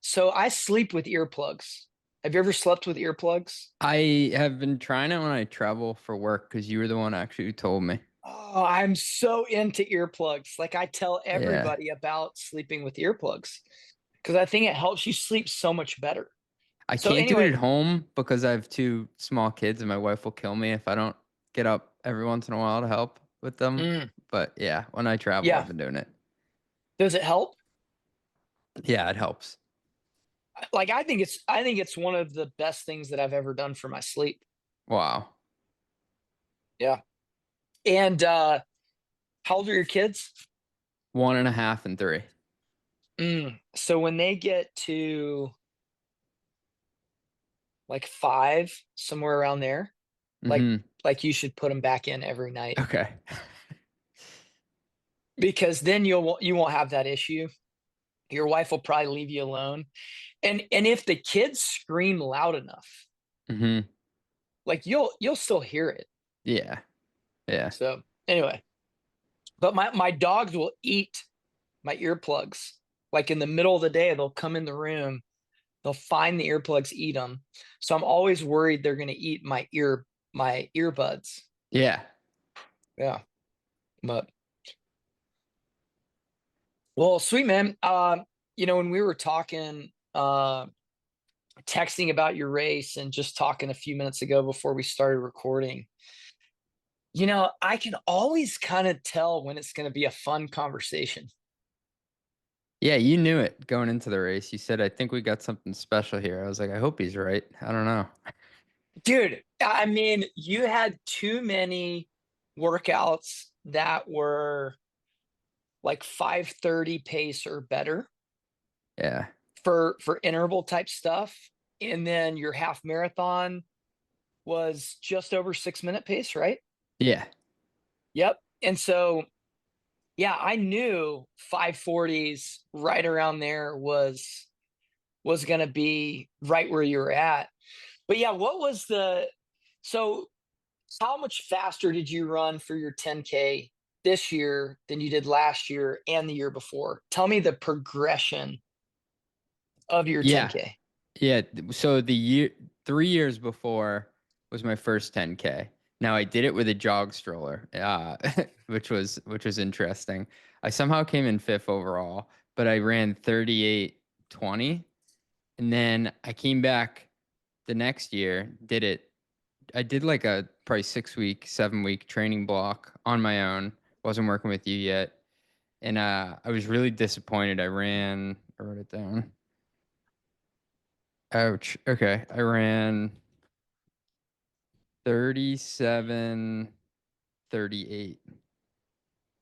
So I sleep with earplugs. Have you ever slept with earplugs? I have been trying it when I travel for work because you were the one actually who told me. Oh, I'm so into earplugs. Like I tell Yeah. everybody about sleeping with earplugs because I think it helps you sleep so much better. I So can't do it anyway, at home because I have two small kids and my wife will kill me if I don't get up every once in a while to help with them. mm, But yeah, when I travel, I've yeah. been doing it. Does it help? Yeah, it helps. Like I think it's one of the best things that I've ever done for my sleep. Wow. Yeah. And how old are your kids? 1.5 and 3. So when they get to like 5, somewhere around there, like Mm-hmm. like you should put them back in every night Okay. because then you won't have that issue. Your wife will probably leave you alone. And if the kids scream loud enough, Mm-hmm. like you'll still hear it. Yeah. Yeah. So anyway, but my dogs will eat my earplugs. Like in the middle of the day, they'll come in the room, they'll find the earplugs, eat them. So I'm always worried they're gonna eat my earbuds. Yeah. Yeah. But well, sweet man. When we were talking, texting about your race and just talking a few minutes ago before we started recording, I can always kind of tell when it's going to be a fun conversation. Yeah, you knew it going into the race. You said, I think we got something special here. I was like, I hope he's right. I don't know. Dude, I mean, you had too many workouts that were like 5:30 pace or better Yeah. for interval type stuff. And then your half marathon was just over 6-minute pace, right? Yeah. Yep. And so, yeah, I knew 540s right around there was going to be right where you were at. But yeah, what was the so how much faster did you run for your 10K this year than you did last year and the year before? Tell me the progression of your Yeah. 10K. Yeah, so the year 3 years before was my first 10K. Now I did it with a jog stroller, which was interesting. I somehow came in fifth overall, but I ran 38:20, and then I came back the next year, did it. I did like a probably 6 week, 7 week training block on my own. Wasn't working with you yet, and I was really disappointed. I wrote it down. Ouch. Okay. I ran 37:38.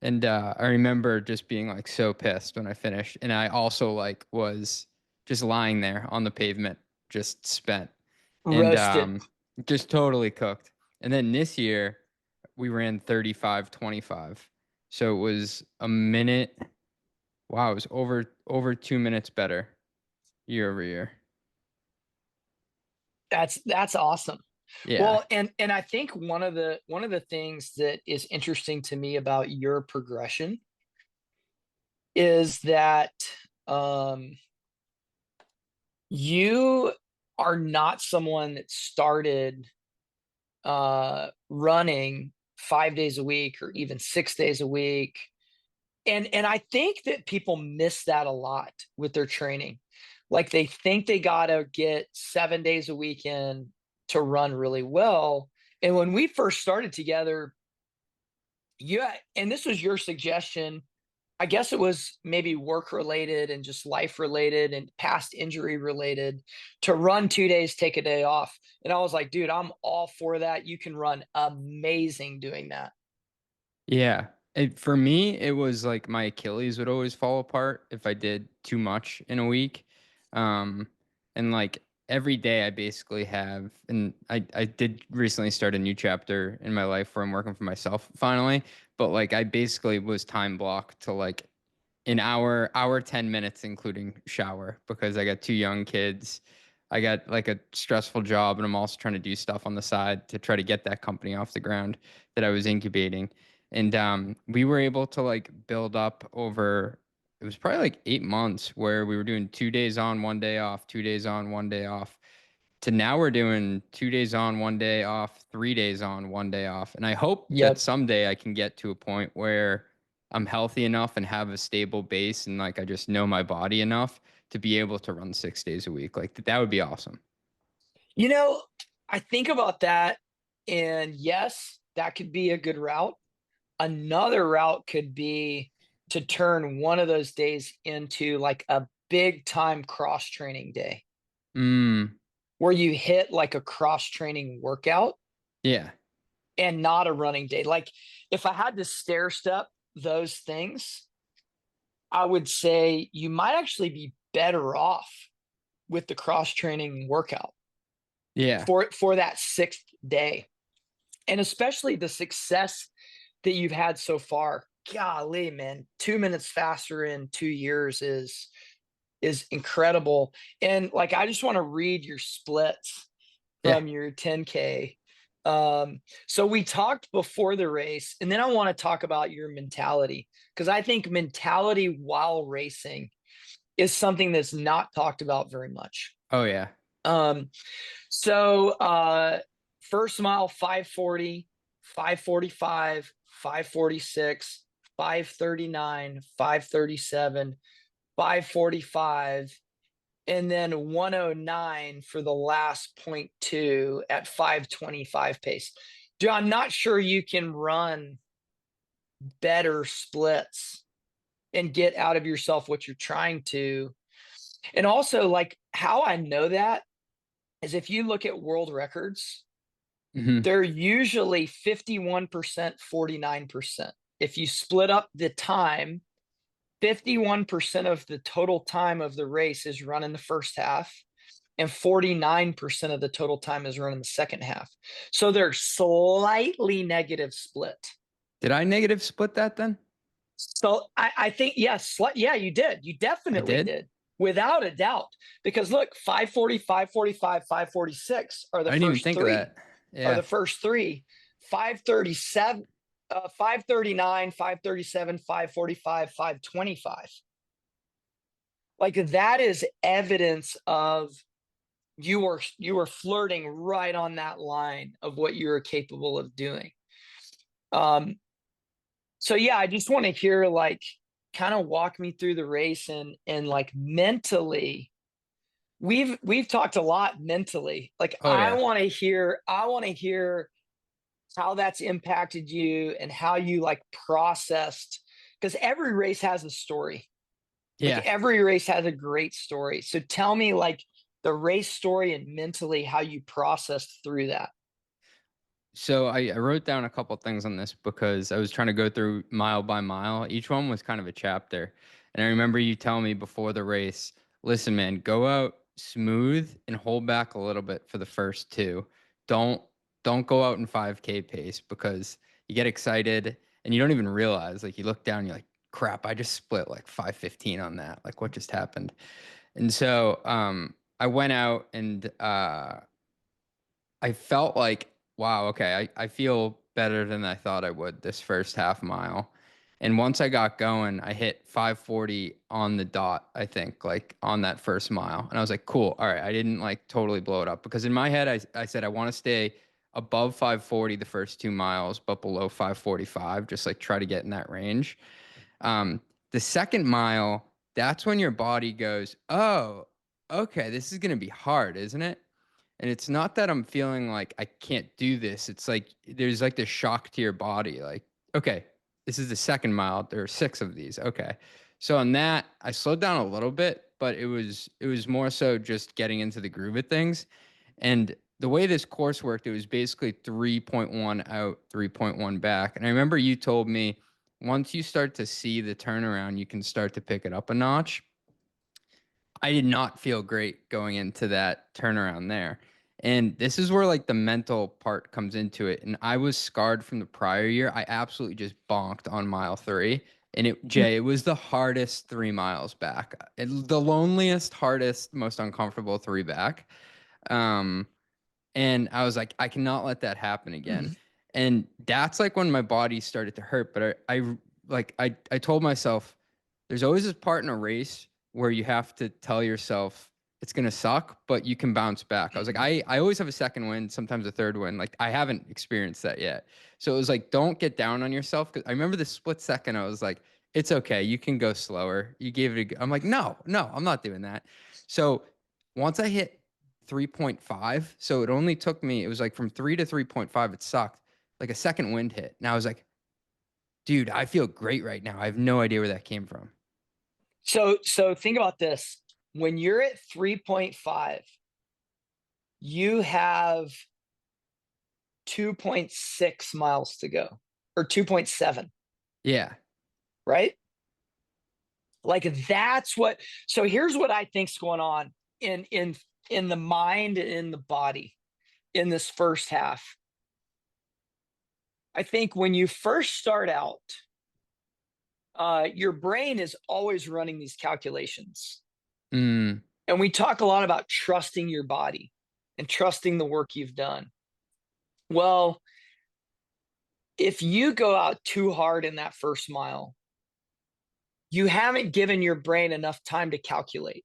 And I remember just being like so pissed when I finished. And I also like was just lying there on the pavement, just spent and Roasted. just totally cooked. And then this year we ran 35:25. So it was a minute. Wow, it was over 2 minutes better year over year. That's awesome. Yeah. Well, and I think one of the things that is interesting to me about your progression is that um you are not someone that started running 5 days a week or even 6 days a week. And I think that people miss that a lot with their training. Like they think they gotta get 7 days a week in to run really well. And when we first started together, yeah, and this was your suggestion. I guess it was maybe work related and just life related and past injury related to run 2 days, take a day off. And I was like, dude, I'm all for that. You can run amazing doing that. Yeah. For me, it was like my Achilles would always fall apart if I did too much in a week. Um, and like every day I basically have, and I did recently start a new chapter in my life where I'm working for myself finally, but like I basically was time blocked to like an hour, 10 minutes, including shower, because I got two young kids. I got like a stressful job, and I'm also trying to do stuff on the side to try to get that company off the ground that I was incubating. And we were able to like build up over it was probably like 8 months where we were doing 2 days on, 1 day off, 2 days on, 1 day off. To now we're doing 2 days on, 1 day off, 3 days on, 1 day off. And I hope that Yep. someday I can get to a point where I'm healthy enough and have a stable base and like I just know my body enough to be able to run 6 days a week. Like that would be awesome. You know, I think about that, and yes, that could be a good route. Another route could be to turn one of those days into like a big time cross training day Mm, where you hit like a cross training workout yeah. and not a running day. Like if I had to stair step those things, I would say you might actually be better off with the cross training workout Yeah. for that sixth day. And especially the success that you've had so far. Golly, man, 2 minutes faster in 2 years is incredible. And like I just want to read your splits Yeah. from your 10K. So we talked before the race, and then I want to talk about your mentality because I think mentality while racing is something that's not talked about very much. Oh yeah. Um, so first mile 540, 545, 546, 539, 537, 545, and then 109 for the last point two at 525 pace. Dude, I'm not sure you can run better splits and get out of yourself what you're trying to. And also, like, how I know that is if you look at world records, Hmm. they're usually 51%, 49%. If you split up the time, 51% of the total time of the race is run in the first half, and 49% of the total time is run in the second half. So they're slightly negative split. Did I negative split that then? So I think, yes, yeah, you did. You I definitely did. did, without a doubt. Because look, 540, 545, 546 I didn't even think of that. are Yeah. the first three. 537, 539, 537, 545, 525. Like that is evidence of you were flirting right on that line of what you are capable of doing. Um, so yeah, I just want to hear like kind of walk me through the race and like mentally. We've talked a lot mentally. Like Oh yeah. I want to hear how that's impacted you and how you like processed because every race has a story. Like Yeah. every race has a great story. So tell me like the race story and mentally how you processed through that. So I wrote down a couple things on this because I was trying to go through mile by mile. Each one was kind of a chapter. And I remember you telling me before the race, listen, man, go out smooth and hold back a little bit for the first two. Don't don't go out in 5K pace because you get excited and you don't even realize. Like you look down, you're like, crap, I just split like 5:15 on that. Like what just happened? And so I went out and I felt like, wow, okay, I feel better than I thought I would this first half mile. And once I got going, I hit 540 on the dot, I think, like on that first mile. And I was like, cool. All right. I didn't like totally blow it up because in my head, I said, I want to stay above 540 the first 2 miles, but below 545, just like try to get in that range. Um, the second mile, that's when your body goes, oh, okay, this is going to be hard, isn't it? And it's not that I'm feeling like I can't do this. It's like there's like this shock to your body. Like, okay, this is the second mile. There are six of these. Okay. So on that, I slowed down a little bit, but it was more so just getting into the groove of things. And the way this course worked, it was basically 3.1 out, 3.1 back. And I remember you told me once you start to see the turnaround, you can start to pick it up a notch. I did not feel great going into that turnaround there. And this is where like the mental part comes into it. And I was scarred from the prior year. I absolutely just bonked on mile three. And Jay, it was the hardest 3 miles back. The loneliest, hardest, most uncomfortable three back. Um, and I was like, I cannot let that happen again. And that's like when my body started to hurt. But I told myself, there's always this part in a race where you have to tell yourself it's gonna suck, but you can bounce back. I was like, I always have a second win, sometimes a third win. Like I haven't experienced that yet. So it was like, don't get down on yourself. Cause I remember the split second, I was like, it's okay, you can go slower. You gave it a go. I'm like, no, no, I'm not doing that. So once I hit 3.5, so it only took me, it was like from 3 to 3.5, it sucked. Like a second wind hit. And I was like, dude, I feel great right now. I have no idea where that came from. So think about this. When you're at 3.5, you have 2.6 miles to go, or 2.7, Yeah. right? Like that's what, so here's what I think's going on in the mind and in the body in this first half. I think when you first start out, your brain is always running these calculations. Mm, And we talk a lot about trusting your body and trusting the work you've done. Well, if you go out too hard in that first mile, you haven't given your brain enough time to calculate,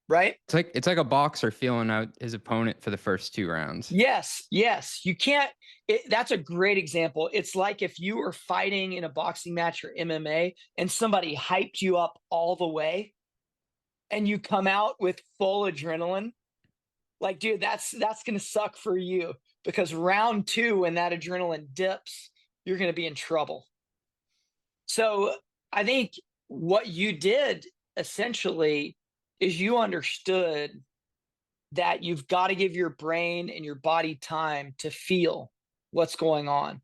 right? it's like a boxer feeling out his opponent for the first 2 rounds. Yes, yes. You can't. That's a great example. It's like if you were fighting in a boxing match or MMA and somebody hyped you up all the way and you come out with full adrenaline. Like, dude, that's going to suck for you because round two, when that adrenaline dips, you're going to be in trouble. So I think what you did essentially is you understood that you've got to give your brain and your body time to feel what's going on.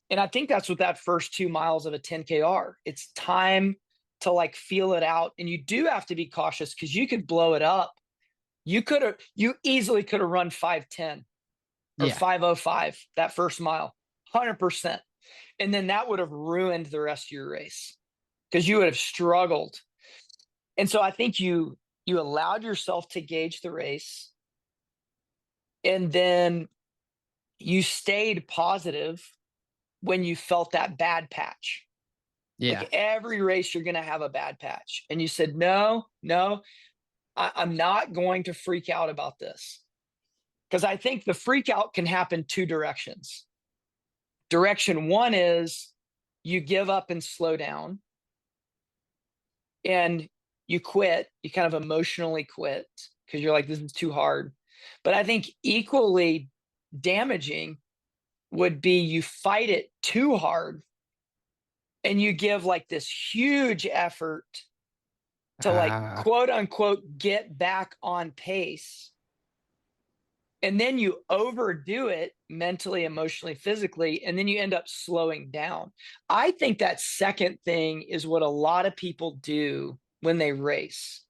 And I think that's what that first 2 miles of a 10K are. It's time to like feel it out. And you do have to be cautious because you could blow it up. You easily could have run 5:10 or Yeah. 5:05 that first mile, 100%. And then that would have ruined the rest of your race because you would have struggled. And so I think you allowed yourself to gauge the race, and then you stayed positive when you felt that bad patch. Yeah. Like every race, you're going to have a bad patch. And you said, no, no, I'm not going to freak out about this. Because I think the freak out can happen two directions. Direction one is you give up and slow down and you quit. You kind of emotionally quit because you're like, this is too hard. But I think equally damaging would be you fight it too hard and you give like this huge effort to like Ah, quote unquote get back on pace, and then you overdo it mentally, emotionally, physically, and then you end up slowing down. I think that second thing is what a lot of people do when they race.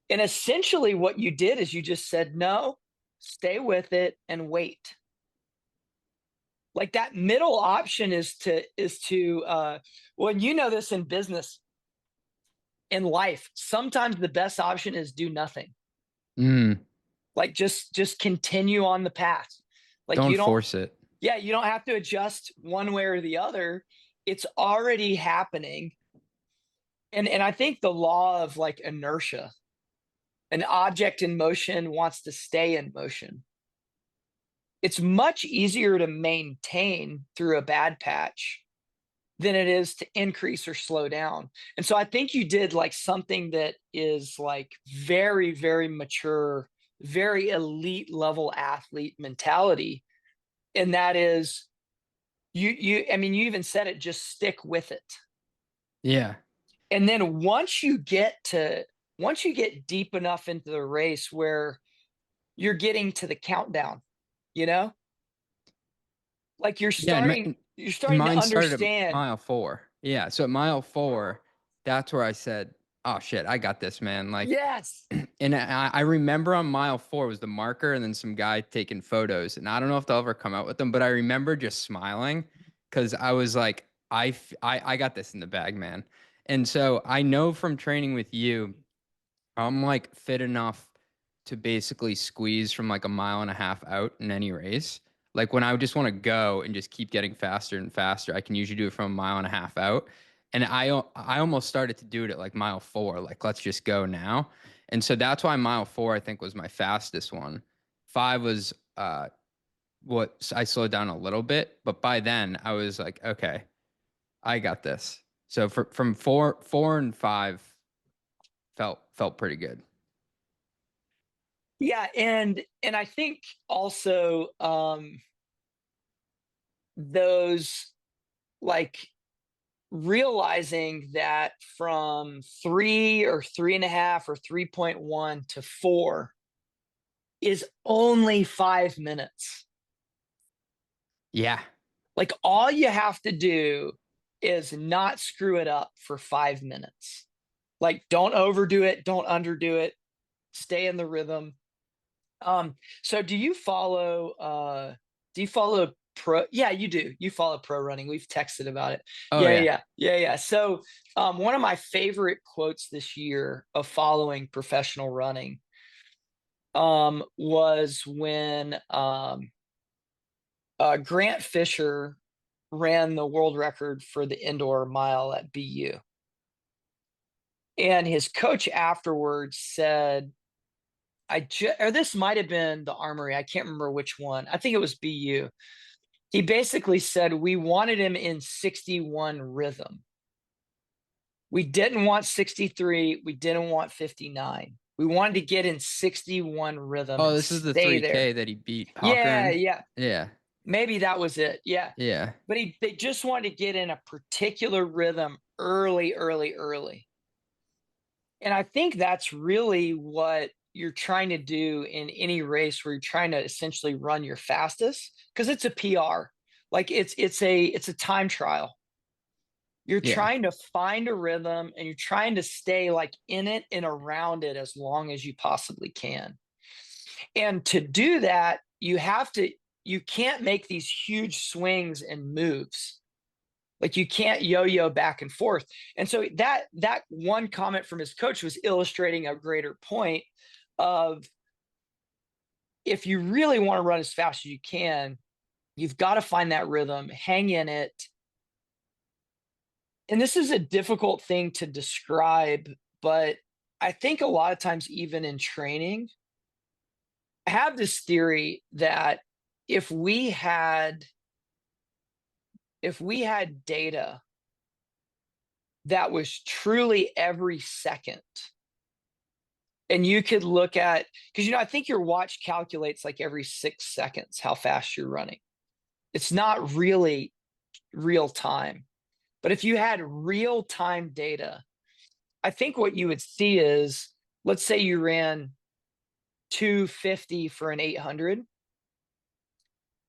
And essentially what you did is you just said no, stay with it and wait. Like that middle option is to well, you know this in business, in life, sometimes the best option is do nothing. mm, Like just continue on the path. Like don't you don't, force it. yeah, you don't have to adjust one way or the other. It's already happening. And I think the law of like inertia, an object in motion wants to stay in motion. It's much easier to maintain through a bad patch than it is to increase or slow down. And so I think you did like something that is like very, very mature, very elite level athlete mentality. And that is I mean, you even said it, just stick with it. Yeah. And then once you get deep enough into the race where you're getting to the countdown, you know, like Yeah. you're And starting to mine started at understand. mile 4. Yeah. So at mile 4, that's where I said, oh shit, I got this, man. Like, Yes. and I remember on mile 4 was the marker and then some guy taking photos. And I don't know if they'll ever come out with them, but I remember just smiling because I was like, I got this in the bag, man. And so I know from training with you, I'm like fit enough to basically squeeze from like a mile and a half out in any race. Like when I would just want to go and just keep getting faster and faster, I can usually do it from a mile and a half out. And I almost started to do it at like mile 4, like let's just go now. And so that's why mile 4 I think was my fastest one. 5 was what I slowed down a little bit, but by then I was like, okay, I got this. So from 4 and 5 felt pretty good. Yeah, and I think also those like realizing that from 3 or 3.5 or 3.1 to 4 is only 5 minutes. Yeah. Like all you have to do is not screw it up for 5 minutes. Like don't overdo it, don't underdo it, stay in the rhythm. So do you follow pro? Yeah, you do. You follow pro running. We've texted about it. Oh Yeah, yeah. yeah, yeah, yeah. So one of my favorite quotes this year of following professional running was when Grant Fisher ran the world record for the indoor mile at BU. And his coach afterwards said, or this might have been the Armory. I can't remember which one. I think it was BU. He basically said we wanted him in 61 rhythm. We didn't want 63. We didn't want 59. We wanted to get in 61 rhythm Oh, and this is the stay there. 3K that he beat Hawker Yeah, in. yeah. Yeah. Maybe that was it. Yeah. Yeah. But they just wanted to get in a particular rhythm early, early, early. And I think that's really what you're trying to do in any race where you're trying to essentially run your fastest because it's a PR. Like it's a time trial. You're Yeah. trying to find a rhythm and you're trying to stay like in it and around it as long as you possibly can. And to do that, you can't make these huge swings and moves. Like you can't yo-yo back and forth. And so that one comment from his coach was illustrating a greater point of if you really want to run as fast as you can, you've got to find that rhythm, hang in it. And this is a difficult thing to describe, but I think a lot of times, even in training, I have this theory that if we had if we had data that was truly every second, and you could look at, because I think your watch calculates like every 6 seconds how fast you're running. It's not really real time. But if you had real time data, I think what you would see is, let's say you ran 250 for an 800.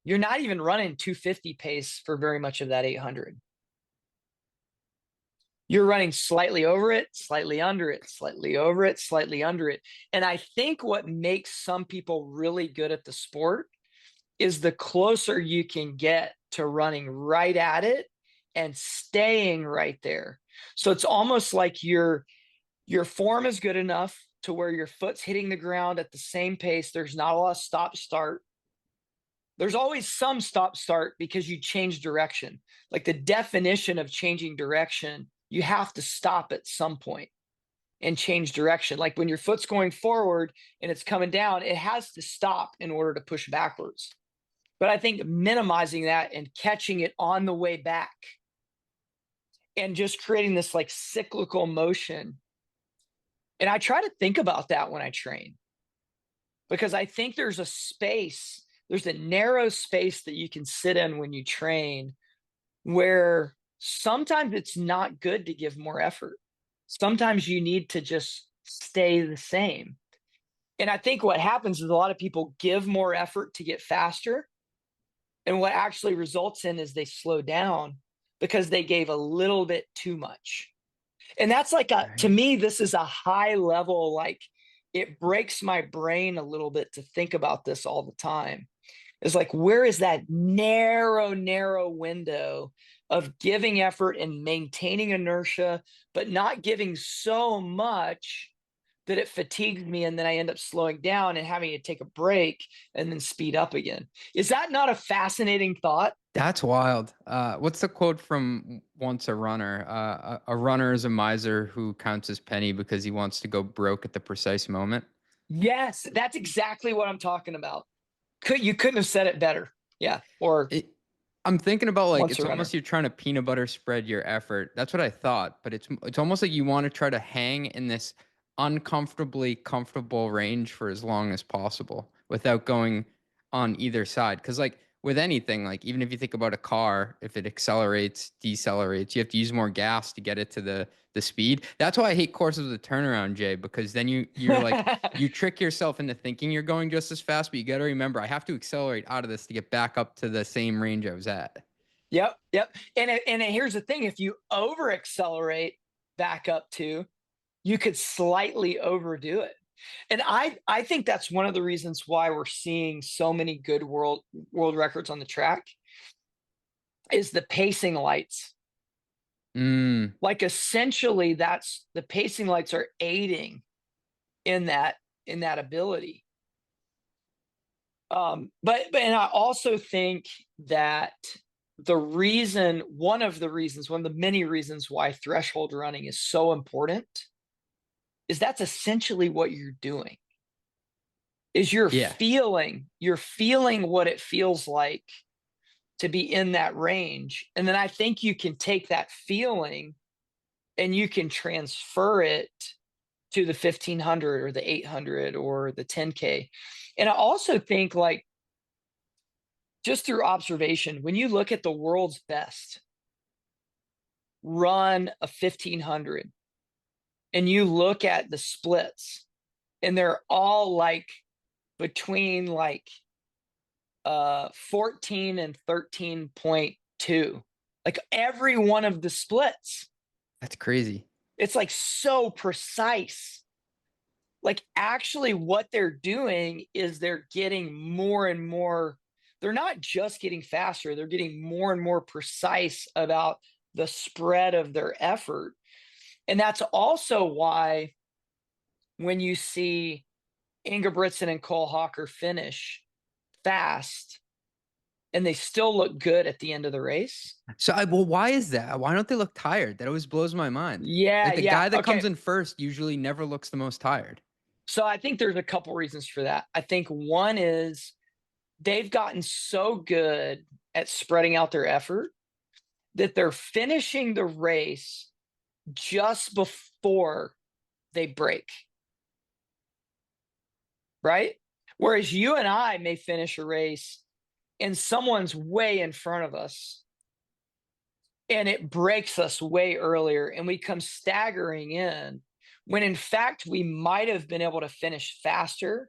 You're not even running 250 pace for very much of that 800. You're running slightly over it, slightly under it, slightly over it, slightly under it. And I think what makes some people really good at the sport is the closer you can get to running right at it and staying right there. So it's almost like your form is good enough to where your foot's hitting the ground at the same pace. There's not a lot of stop start. There's always some stop start because you change direction. Like the definition of changing direction, you have to stop at some point and change direction. Like when your foot's going forward and it's coming down, it has to stop in order to push backwards. But I think minimizing that and catching it on the way back and just creating this like cyclical motion. And I try to think about that when I train because I think there's a narrow space that you can sit in when you train where sometimes it's not good to give more effort. Sometimes you need to just stay the same. And I think what happens is a lot of people give more effort to get faster. And what actually results in is they slow down because they gave a little bit too much. And that's like to Right. me, this is a high level, like it breaks my brain a little bit to think about this all the time. It's like, where is that narrow window of giving effort and maintaining inertia, but not giving so much that it fatigues me, and then I end up slowing down and having to take a break and then speed up again. Is that not a fascinating thought? That's wild. What's the quote from Once a Runner? A runner is a miser who counts his penny because he wants to go broke at the precise moment. Yes, that's exactly what I'm talking about. You couldn't have said it better. Yeah, or It, I'm thinking about like Once a it's Runner. almost you're trying to peanut butter spread your effort. That's what I thought, but it's almost like you want to try to hang in this uncomfortably comfortable range for as long as possible without going on either side. Because like with anything, like even if you think about a car, if it accelerates, decelerates, you have to use more gas to get it to the speed. That's why I hate courses with turnaround, Jay, because then you're like you trick yourself into thinking you're going just as fast, but you got to remember I have to accelerate out of this to get back up to the same range I was at. Yep, yep. And here's the thing: if you over accelerate back up to, you could slightly overdo it. And I think that's one of the reasons why we're seeing so many good world records on the track is the pacing lights. Mm, Like essentially, that's the pacing lights are aiding in that ability. But and I also think that one of the many reasons why threshold running is so important is that's essentially what you're doing. Is yeah. you're feeling what it feels like to be in that range. And then I think you can take that feeling and you can transfer it to the 1500 or the 800 or the 10K. And I also think, like, just through observation, when you look at the world's best run a 1500 and you look at the splits, and they're all like between like 14 and 13.2, like every one of the splits, That's crazy. it's like so precise. Like actually what they're doing is they're getting more and more, they're not just getting faster, they're getting more and more precise about the spread of their effort. And that's also why when you see Ingebrigtsen and Cole Hawker finish fast and they still look good at the end of the race. Well, why is that? Why don't they look tired? That always blows my mind. Yeah, Like the yeah. guy that Okay. comes in first usually never looks the most tired. So I think there's a couple reasons for that. I think one is they've gotten so good at spreading out their effort that they're finishing the race just before they break, right? Whereas you and I may finish a race and someone's way in front of us and it breaks us way earlier and we come staggering in, when in fact we might have been able to finish faster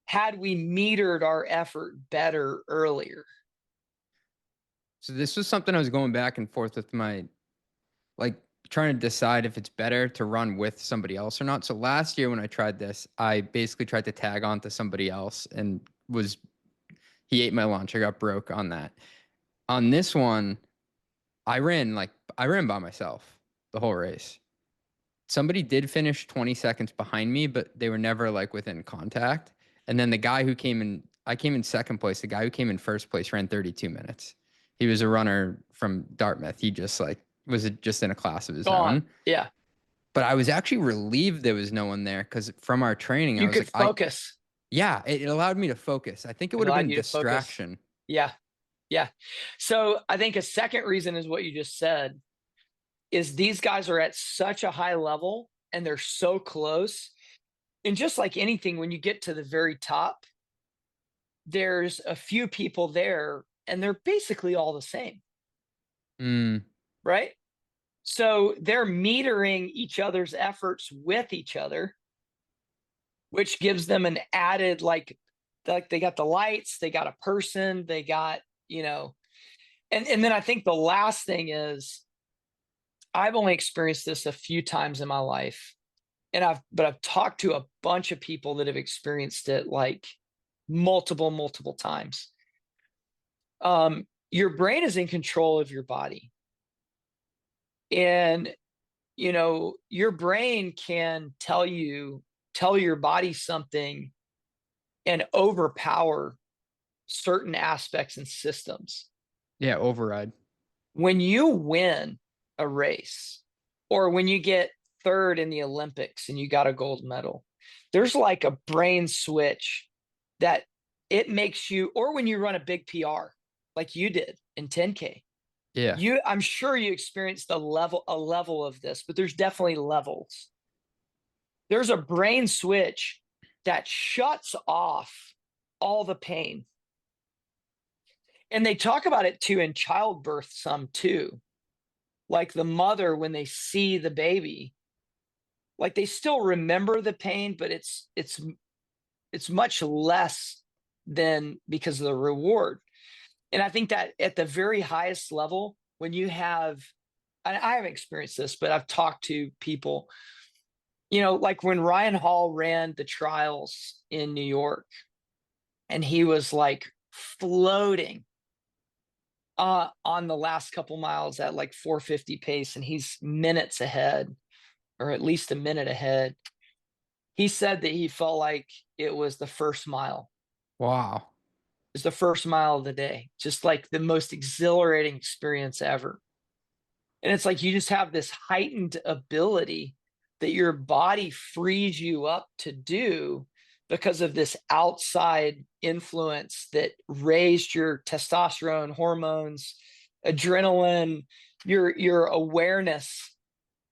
had we metered our effort better earlier. So this was something I was going back and forth with my like trying to decide if it's better to run with somebody else or not. So last year when I tried this, I basically tried to tag on to somebody else and was he ate my lunch. I got broke on that. On this one, I ran by myself the whole race. Somebody did finish 20 seconds behind me, but they were never like within contact. And then the guy who came in, I came in second place. The guy who came in first place ran 32 minutes. He was a runner from Dartmouth. He just like was just in a class of his Gone. own. Yeah. But I was actually relieved there was no one there because from our training, I You was could like, focus. yeah, it allowed me to focus. I think it It would have allowed been you to focus. distraction. Yeah. Yeah. So I think a second reason is what you just said is these guys are at such a high level and they're so close. And just like anything, when you get to the very top, there's a few people there and they're basically all the same, Mm, right? So they're metering each other's efforts with each other, which gives them an added, like they got the lights, they got a person, they got, you know, and then I think the last thing is I've only experienced this a few times in my life. And I've talked to a bunch of people that have experienced it like multiple times. Your brain is in control of your body. And your brain can tell your body something and overpower certain aspects and systems. Yeah, override. When you win a race or when you get third in the Olympics and you got a gold medal, there's like a brain switch that it makes you, or when you run a big PR like you did in 10K, Yeah. I'm sure you experienced a level of this, but there's definitely levels. There's a brain switch that shuts off all the pain. And they talk about it too in childbirth some too. Like the mother, when they see the baby, like they still remember the pain, but it's much less than because of the reward. And I think that at the very highest level, when you have, and I haven't experienced this, but I've talked to people, like when Ryan Hall ran the trials in New York and he was like floating on the last couple miles at like 450 pace and he's minutes ahead or at least a minute ahead. He said that he felt like it was the first mile. Wow. It's the first mile of the day, just like the most exhilarating experience ever. And it's like you just have this heightened ability that your body frees you up to do because of this outside influence that raised your testosterone hormones, adrenaline, your awareness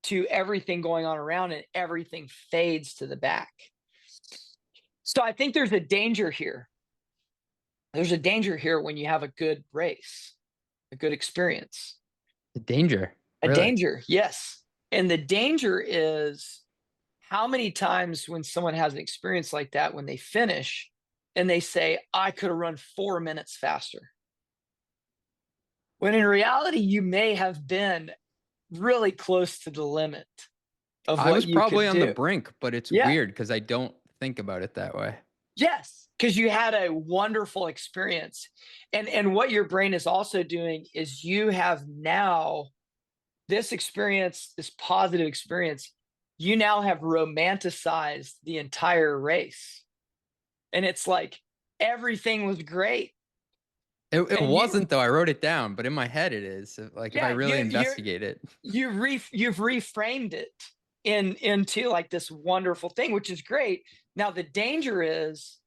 to everything going on around, and everything fades to the back. So I think there's a danger here. There's a danger here when you have a good race, a good experience. The danger. A Really? danger, yes. And the danger is how many times when someone has an experience like that, when they finish and they say, I could have run 4 minutes faster. When in reality, you may have been really close to the limit of I what was you probably could on the do. brink, but it's Yeah. weird because I don't think about it that way. Yes. Because you had a wonderful experience. And what your brain is also doing is you have now this experience, this positive experience, you now have romanticized the entire race. And it's like everything was great. It And wasn't though. I wrote it down, but in my head it is. Like if I yeah, really investigate it. you've reframed it into like this wonderful thing, which is great. Now the danger is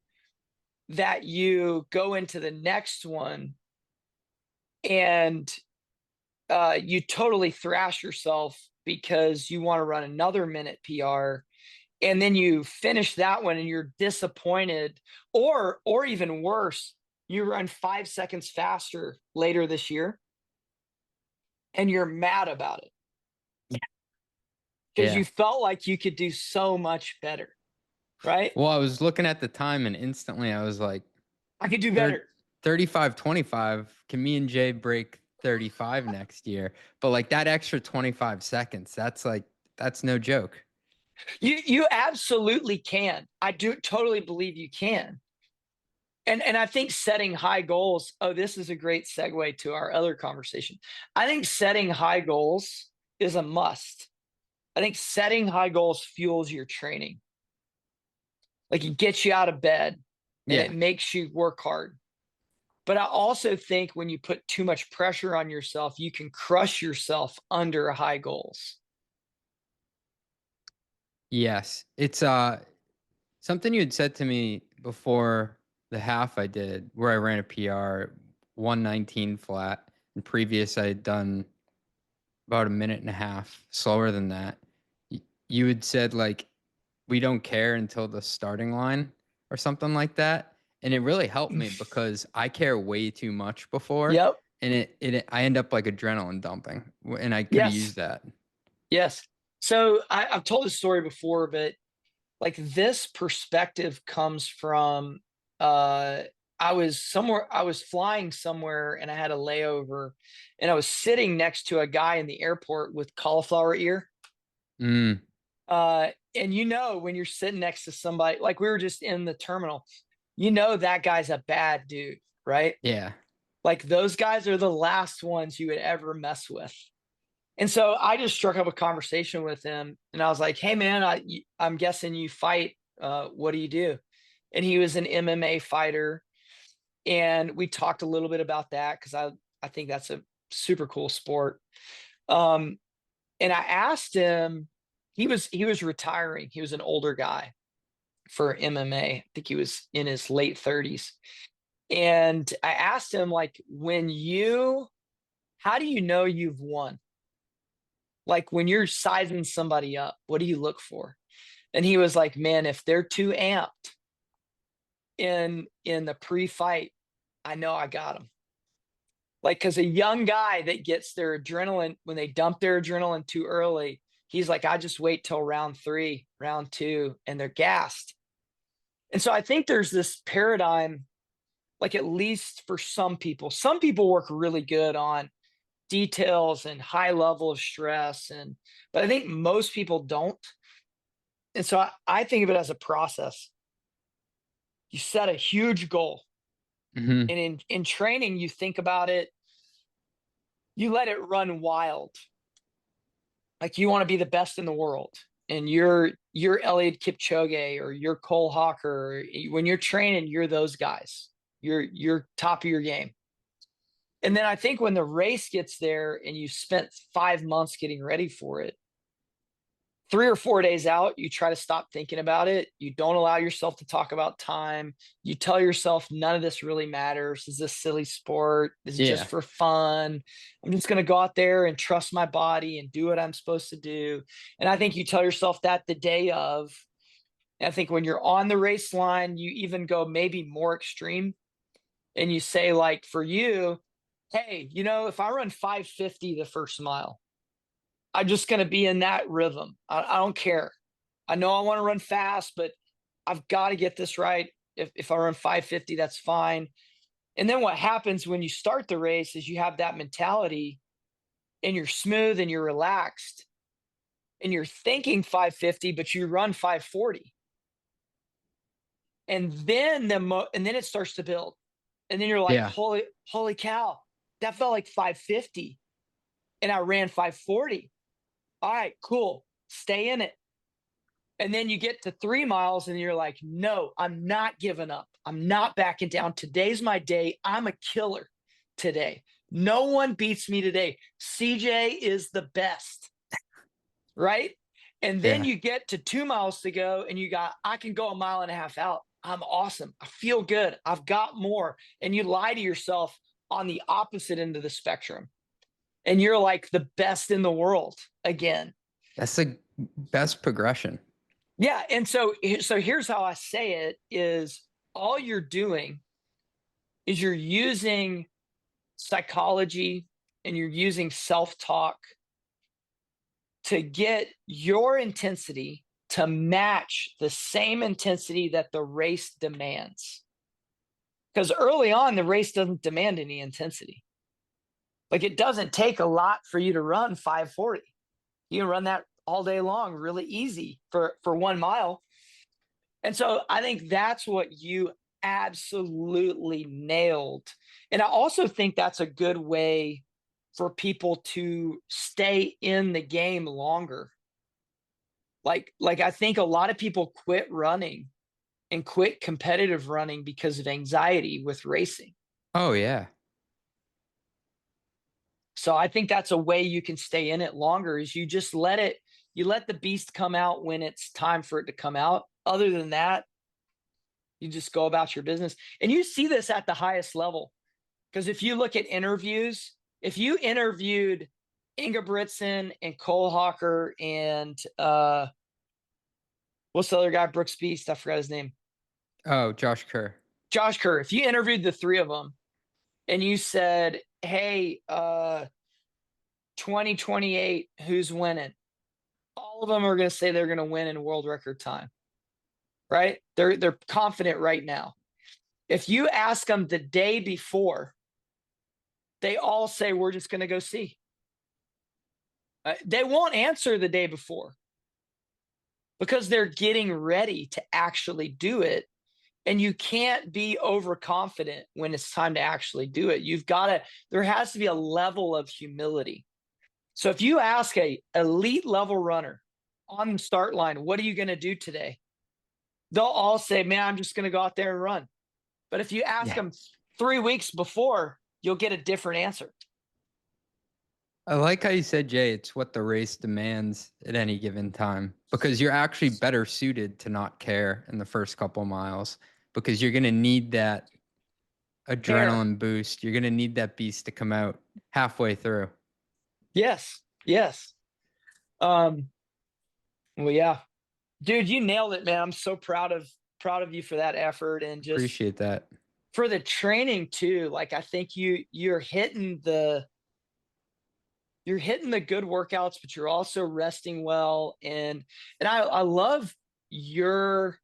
that you go into the next one and you totally thrash yourself because you want to run another minute PR, and then you finish that one and you're disappointed, or even worse, you run 5 seconds faster later this year and you're mad about it because Yeah. you felt like you could do so much better, right? Well, I was looking at the time and instantly I was like, I could do thir- better. 35-25. Can me and Jay break 35 next year? But like that extra 25 seconds, that's no joke. You absolutely can. I do totally believe you can. And I think setting high goals, oh, this is a great segue to our other conversation. I think setting high goals is a must. I think setting high goals fuels your training. Like it gets you out of bed and Yeah. it makes you work hard. But I also think when you put too much pressure on yourself, you can crush yourself under high goals. Yes. It's something you had said to me before the half I did where I ran a PR 119 flat. And previous I had done about a minute and a half slower than that. You had said like we don't care until the starting line or something like that. And it really helped me because I care way too much before Yep. and I end up like adrenaline dumping and I could have used Yes. that. Yes. So I've told this story before, but like this perspective comes from uh I was flying somewhere and I had a layover and I was sitting next to a guy in the airport with cauliflower ear. Mm, And when you're sitting next to somebody, like we were just in the terminal, that guy's a bad dude, right? yeah. Like those guys are the last ones you would ever mess with. And so I just struck up a conversation with him, and I was like, "Hey, man, I'm guessing you fight. What do you do?" And he was an MMA fighter, and we talked a little bit about that because I think that's a super cool sport. Um, and I asked him, he was retiring. He was an older guy for MMA. I think he was in his late 30s. And I asked him, like, how do you know you've won? Like when you're sizing somebody up, what do you look for? And he was like, man, if they're too amped in the pre-fight, I know I got them. Like, because a young guy that gets their adrenaline, when they dump their adrenaline too early, he's like, I just wait till round 3, round 2, and they're gassed. And so I think there's this paradigm, like at least for some people work really good on details and high level of stress, but I think most people don't. And so I think of it as a process. You set a huge goal, Hmm. and in training, you think about it, you let it run wild. Like you want to be the best in the world, and you're Elliot Kipchoge or you're Cole Hawker. When you're training, you're those guys. You're top of your game. And then I think when the race gets there and you spent 5 months getting ready for it, 3 or 4 days out, you try to stop thinking about it. You don't allow yourself to talk about time. You tell yourself none of this really matters. This is a silly sport. This is just Yeah. for fun. I'm just going to go out there and trust my body and do what I'm supposed to do. And I think you tell yourself that the day of. And I think when you're on the race line, you even go maybe more extreme, and you say, like, for you, hey, if I run 550 the first mile, I'm just going to be in that rhythm. I don't care. I know I want to run fast, but I've got to get this right. If I run 550, that's fine. And then what happens when you start the race is you have that mentality, and you're smooth and you're relaxed and you're thinking 550, but you run 540. And then and then it starts to build. And then you're like, Yeah. holy cow, that felt like 550. And I ran 540. All right, cool. Stay in it. And then you get to 3 miles and you're like, no, I'm not giving up. I'm not backing down. Today's my day. I'm a killer today. No one beats me today. CJ is the best. Right. And then Yeah. you get to 2 miles to go and I can go a mile and a half out. I'm awesome. I feel good. I've got more. And you lie to yourself on the opposite end of the spectrum. And you're like the best in the world again. That's the best progression. Yeah, and so here's how I say it is all you're doing is you're using psychology and you're using self-talk to get your intensity to match the same intensity that the race demands. Because early on, the race doesn't demand any intensity. Like it doesn't take a lot for you to run 540. You can run that all day long, really easy for 1 mile. And so I think that's what you absolutely nailed. And I also think that's a good way for people to stay in the game longer. Like I think a lot of people quit running and quit competitive running because of anxiety with racing. Oh yeah. So I think that's a way you can stay in it longer is you let the beast come out when it's time for it to come out. Other than that, you just go about your business. And you see this at the highest level. Because if you look at interviews, if you interviewed Ingebrigtsen and Cole Hawker and what's the other guy, Brooks Beast? I forgot his name. Oh, Josh Kerr. Josh Kerr. If you interviewed the three of them and you said, hey, 2028, who's winning? All of them are going to say they're going to win in world record time, right? They're confident right now. If you ask them the day before, they all say, we're just going to go see. They won't answer the day before because they're getting ready to actually do it. And you can't be overconfident when it's time to actually do it. There has to be a level of humility. So if you ask a elite level runner on the start line, what are you going to do today? They'll all say, man, I'm just going to go out there and run. But if you ask Yeah. them 3 weeks before, you'll get a different answer. I like how you said, Jay, it's what the race demands at any given time because you're actually better suited to not care in the first couple miles because you're going to need that Care. adrenaline boost. You're going to need that beast to come out halfway through. Yes. Yes. Um, well, yeah, dude, you nailed it, man. I'm so proud of you for that effort and just Appreciate that. for the training too. Like I think you're hitting the good workouts, but you're also resting well. And I love your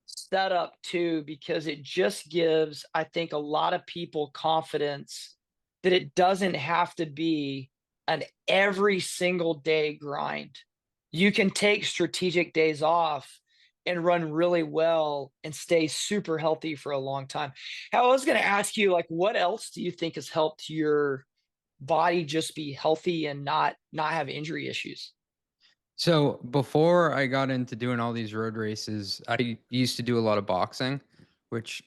setup too, because it just gives, I think, a lot of people confidence that it doesn't have to be an every single day grind. You can take strategic days off and run really well and stay super healthy for a long time. I was going to ask you, like, what else do you think has helped your body just be healthy and not have injury issues? So before I got into doing all these road races, I used to do a lot of boxing, which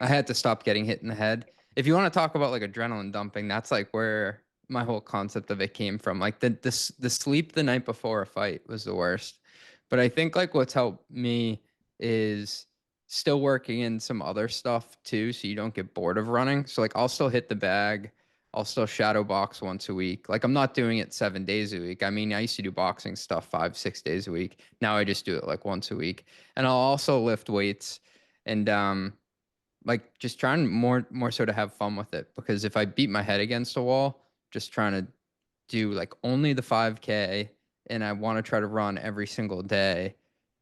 I had to stop getting hit in the head. If you want to talk about like adrenaline dumping, that's like where my whole concept of it came from. Like the sleep the night before a fight was the worst. But I think like what's helped me is still working in some other stuff too, so you don't get bored of running. So like I'll still hit the bag. I'll still shadow box once a week. Like I'm not doing it 7 days a week. I mean, I used to do boxing stuff 5, 6 days a week. Now I just do it like once a week. And I'll also lift weights and like just trying more so to have fun with it. Because if I beat my head against a wall, just trying to do like only the 5K and I want to try to run every single day,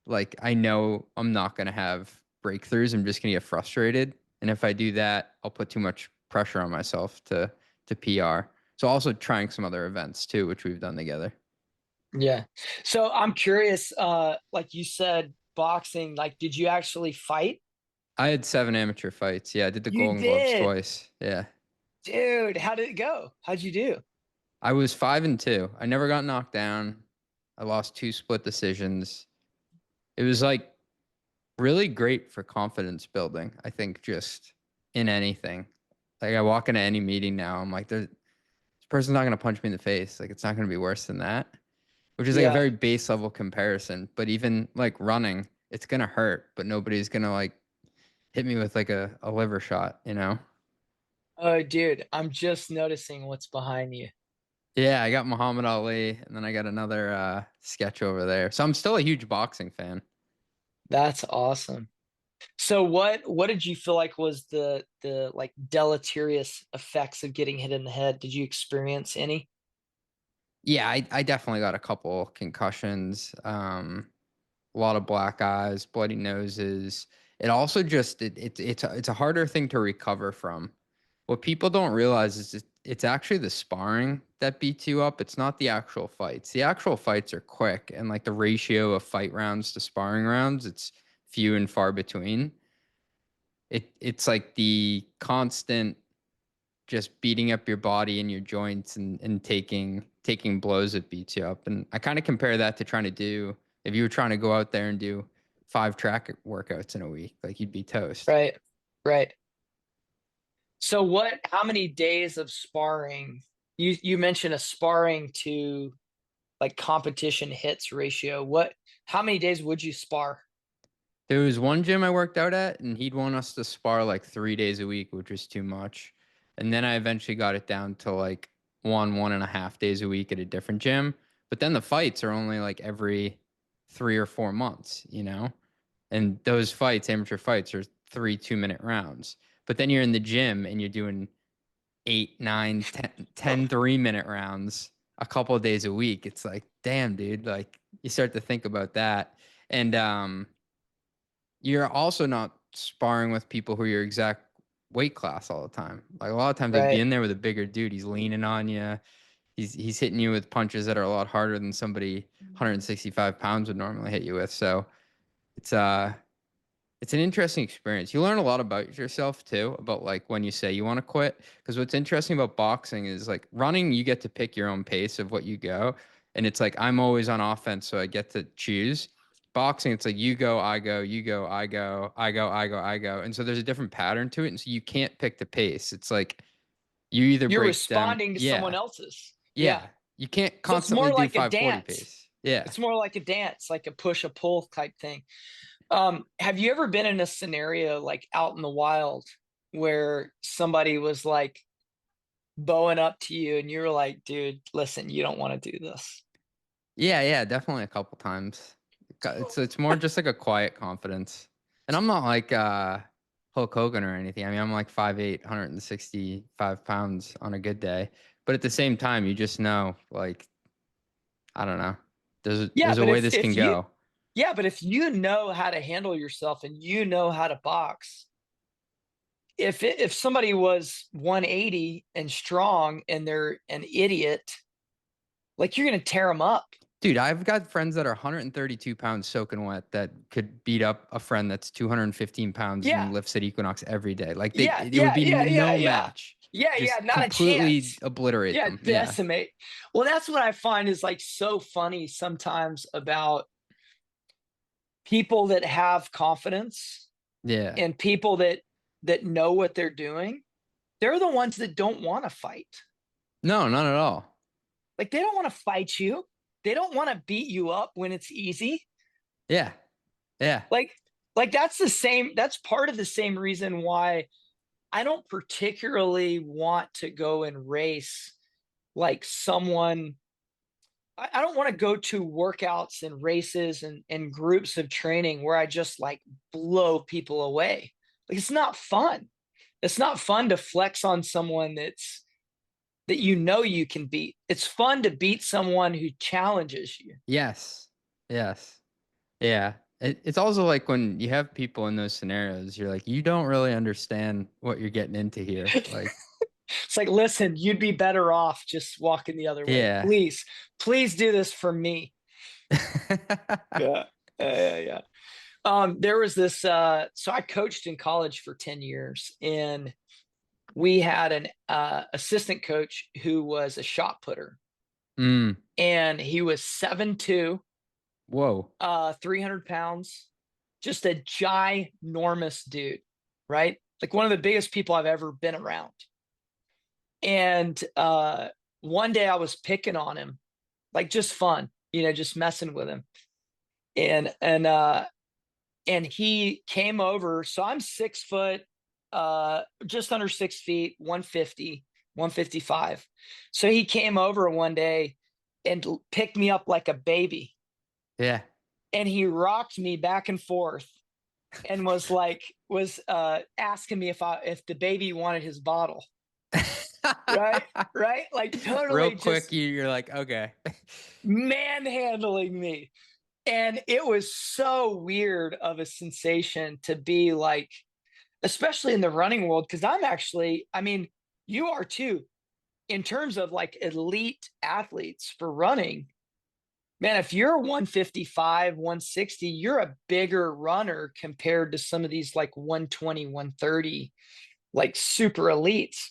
like I know I'm not gonna have breakthroughs. I'm just gonna get frustrated. And if I do that, I'll put too much pressure on myself to PR. So also trying some other events too, which we've done together. Yeah. So I'm curious, like you said, boxing, like, did you actually fight? I had 7 amateur fights. Yeah, I did the You Golden Gloves did. twice. Yeah. Dude, how did it go? How'd you do? I was 5-2. I never got knocked down. I lost 2 split decisions. It was like really great for confidence building. I think just in anything. Like I walk into any meeting now, I'm like, this person's not gonna punch me in the face. Like it's not gonna be worse than that. Which is like a Yeah. very base level comparison. But even like running, it's gonna hurt, but nobody's gonna like hit me with like a liver shot, you know? Oh, dude, I'm just noticing what's behind you. Yeah, I got Muhammad Ali and then I got another sketch over there. So I'm still a huge boxing fan. That's awesome. So what did you feel like was the like deleterious effects of getting hit in the head? Did you experience any? Yeah, I definitely got a couple concussions. A lot of black eyes, bloody noses. It also just it's a harder thing to recover from. What people don't realize is it's actually the sparring that beats you up. It's not the actual fights. The actual fights are quick and like the ratio of fight rounds to sparring rounds, it's few and far between. It's like the constant just beating up your body and your joints and taking blows that beats you up. And I kind of compare that to trying to do if you were trying to go out there and do 5 track workouts in a week, like you'd be toast. Right. Right. So how many days of sparring? You mentioned a sparring to like competition hits ratio. How many days would you spar? There was one gym I worked out at, and he'd want us to spar like 3 days a week, which was too much. And then I eventually got it down to like 1.5 days a week at a different gym. But then the fights are only like every 3 or 4 months, you know? And those fights, amateur fights, are 3 2-minute rounds. But then you're in the gym and you're doing 8, 9, 10, 3 minute rounds a couple of days a week. It's like, damn, dude. Like you start to think about that. And you're also not sparring with people who are your exact weight class all the time. Like a lot of times I'd be Right. in there with a bigger dude. He's leaning on you. He's hitting you with punches that are a lot harder than somebody 165 pounds would normally hit you with. So it's It's an interesting experience. You learn a lot about yourself too, about like when you say you want to quit. Because what's interesting about boxing is like running, you get to pick your own pace of what you go. And it's like I'm always on offense, so I get to choose. Boxing, it's like you go, I go, you go, I go, I go, I go, I go. And so there's a different pattern to it. And so you can't pick the pace. It's like you either You're break down. responding to someone Yeah. else's. Yeah. Yeah. You can't So it's constantly more do like a 540 dance. pace. Yeah. It's more like a dance, like a push a pull type thing. Have you ever been in a scenario like out in the wild where somebody was like bowing up to you and you were like, dude, listen, you don't want to do this? Yeah, yeah, definitely a couple times. It's more just like a quiet confidence. And I'm not like Hulk Hogan or anything. I mean, I'm like 5'8", 165 pounds on a good day. But at the same time, you just know, like, I don't know. Yeah, There's a but way this can go. if you know how to handle yourself and you know how to box, if somebody was 180 and strong and they're an idiot, like you're gonna tear them up. Dude, I've got friends that are 132 pounds soaking wet that could beat up a friend that's 215 pounds Yeah, and lifts at Equinox every day. Like yeah, it would yeah, be yeah, yeah, no yeah. match. Yeah, yeah, Just not a completely chance. obliterate Yeah, them. Yeah. decimate. Well, that's what I find is like so funny sometimes about people that have confidence Yeah. and people that know what they're doing. They're the ones that don't want to fight. No, not at all. Like they don't want to fight you. They don't want to beat you up when it's easy. Yeah. Yeah. Like like that's part of the same reason why I don't particularly want to go and race like someone. I don't want to go to workouts and races and groups of training where I just like blow people away. Like it's not fun. It's not fun to flex on someone that you know you can beat. It's fun to beat someone who challenges you. Yes. Yes. Yeah. It's also like when you have people in those scenarios, you're like, you don't really understand what you're getting into here. Like, It's like, listen, you'd be better off just walking the other way. yeah. Please, please do this for me. Yeah. Yeah. There was this so I coached in college for 10 years and we had an assistant coach who was a shot putter Mm. and he was 7'2", Whoa. 300 pounds, just a ginormous dude, right? Like one of the biggest people I've ever been around. And one day I was picking on him, like just fun, just messing with him. And he came over. So I'm 6 foot, just under 6 feet, 150, 155. So he came over one day and picked me up like a baby. Yeah. And he rocked me back and forth and was asking me if the baby wanted his bottle. Right? Right? Like Real totally quick, just you're like, okay. manhandling me. And it was so weird of a sensation to be like, especially in the running world, because I mean, you are too, in terms of like elite athletes for running. Man, if you're 155, 160, you're a bigger runner compared to some of these like 120, 130, like super elites.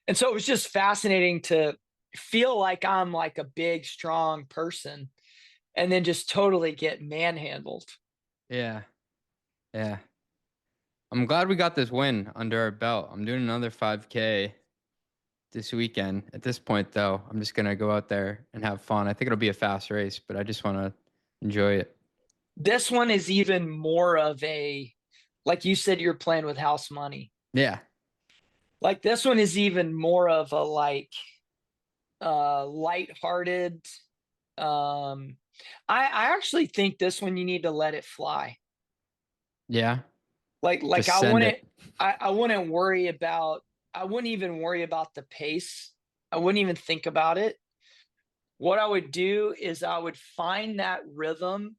And so it was just fascinating to feel like I'm like a big, strong person and then just totally get manhandled. Yeah. Yeah. I'm glad we got this win under our belt. I'm doing another 5K this weekend. At this point, though, I'm just gonna go out there and have fun. I think it'll be a fast race, but I just want to enjoy it. This one is even more of a, like you said, you're playing with house money. Yeah. Like this one is even more of a like lighthearted. Um I actually think this one you need to let it fly. Yeah. Like Just send it. I wouldn't worry about I wouldn't even worry about the pace. I wouldn't even think about it. What I would do is I would find that rhythm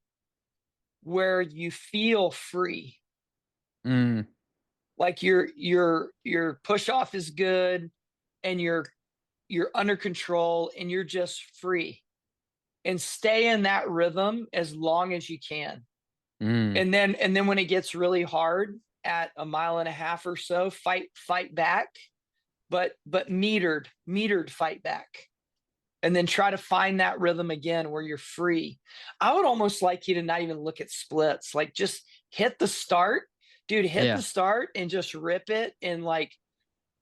where you feel free. Mm. Like your push off is good and you're under control and you're just free. And stay in that rhythm as long as you can. Mm. And then when it gets really hard at a mile and a half or so, fight back, but metered fight back. And then try to find that rhythm again where you're free. I would almost like you to not even look at splits. Like just hit the start, dude, hit the Yeah. start and just rip it and like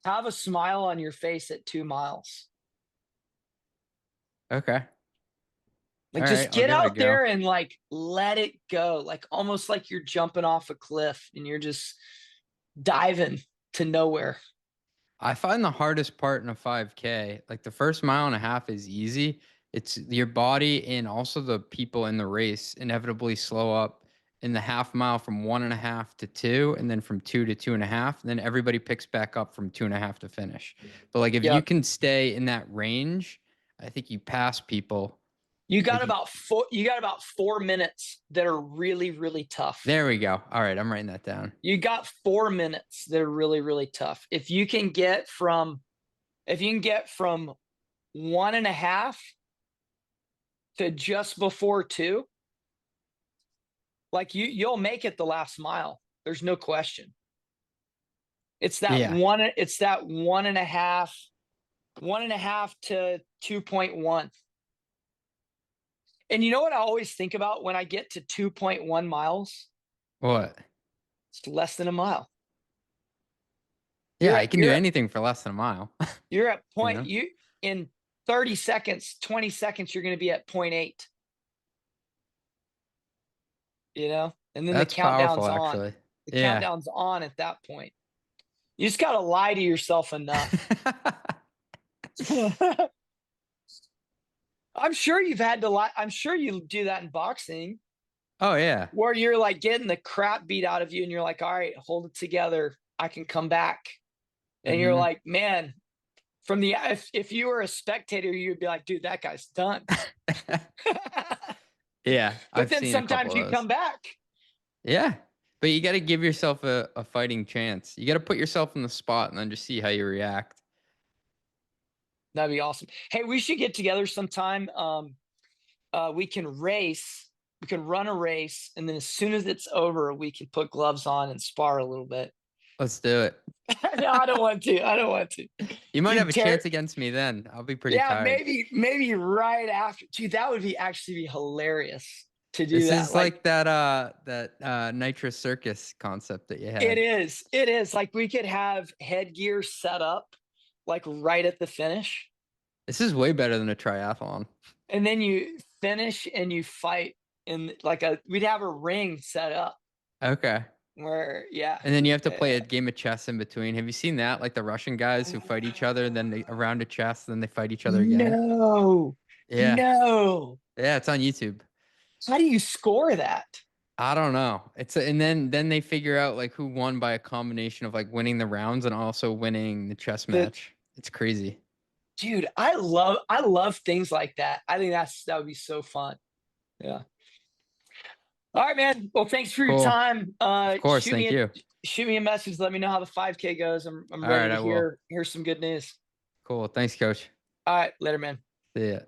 have a smile on your face at 2 miles. Okay. Like All right. just I'll get give it a out go. there and like let it go. Like almost like you're jumping off a cliff and you're just diving to nowhere. I find the hardest part in a 5K, like the first mile and a half is easy. It's your body and also the people in the race inevitably slow up in the half mile from 1.5 to 2, and then from 2 to 2.5. And then everybody picks back up from 2.5 to finish. But like if you Yep. can stay in that range, I think you pass people. Like You got about 4 minutes that are really, really tough. there we go. All right, I'm writing that down. You got 4 minutes that are really, really tough. If you can get from 1.5 to just before 2, like you'll make it the last mile. There's no question. Yeah. It's that 1.5 to 2.1. And you know what I always think about when I get to 2.1 miles? What? It's less than a mile. Yeah, You're I at can do you're at anything for less than a mile. you're at You point know? you in 30 seconds, 20 seconds, you're going to be at point 8, and then the That's powerful countdown's on. actually. The Yeah. countdown's on at that point. You just got to lie to yourself enough. I'm sure you've had to lie. I'm sure you do that in boxing Oh yeah. where you're like getting the crap beat out of you and you're like, all right, hold it together. I can come back. And you're Mhm. like, man, if you were a spectator, you'd be like, dude, that guy's done. Yeah, But I've then seen a couple sometimes of you those. come back. Yeah, but you gotta give yourself a fighting chance. You gotta put yourself in the spot and then just see how you react. That'd be awesome. Hey, we should get together sometime. We can race. We can run a race, and then as soon as it's over, we can put gloves on and spar a little bit. Let's do it. No, I don't want to. I don't want to. You might You have a tear. chance against me then. I'll be pretty Yeah, tired. maybe right after. Dude, that would be actually be hilarious to do This that. is Like like that nitrous circus concept that you it had. is. It is. Like we could have headgear set up like right at the finish. This is way better than a triathlon. And then you finish and you fight in like we'd have a ring set up Okay. where yeah. And then you have to play uh, a game of chess in between. Have you seen that? Like the Russian guys who fight each other, then they around a chess, then they fight each other again. no, Yeah. no. Yeah, it's on YouTube. How do you score that? I don't know. And then they figure out like who won by a combination of like winning the rounds and also winning the chess The match. It's crazy. dude, I love things like that. I think that would be so fun. Yeah. All right, man. Well, thanks for your Cool. time. Of course. Thank you. Shoot me a message. Let me know how the 5K goes. I'm All ready right, to I will. hear some good news. Cool. Thanks, coach. All right, later, man. See ya.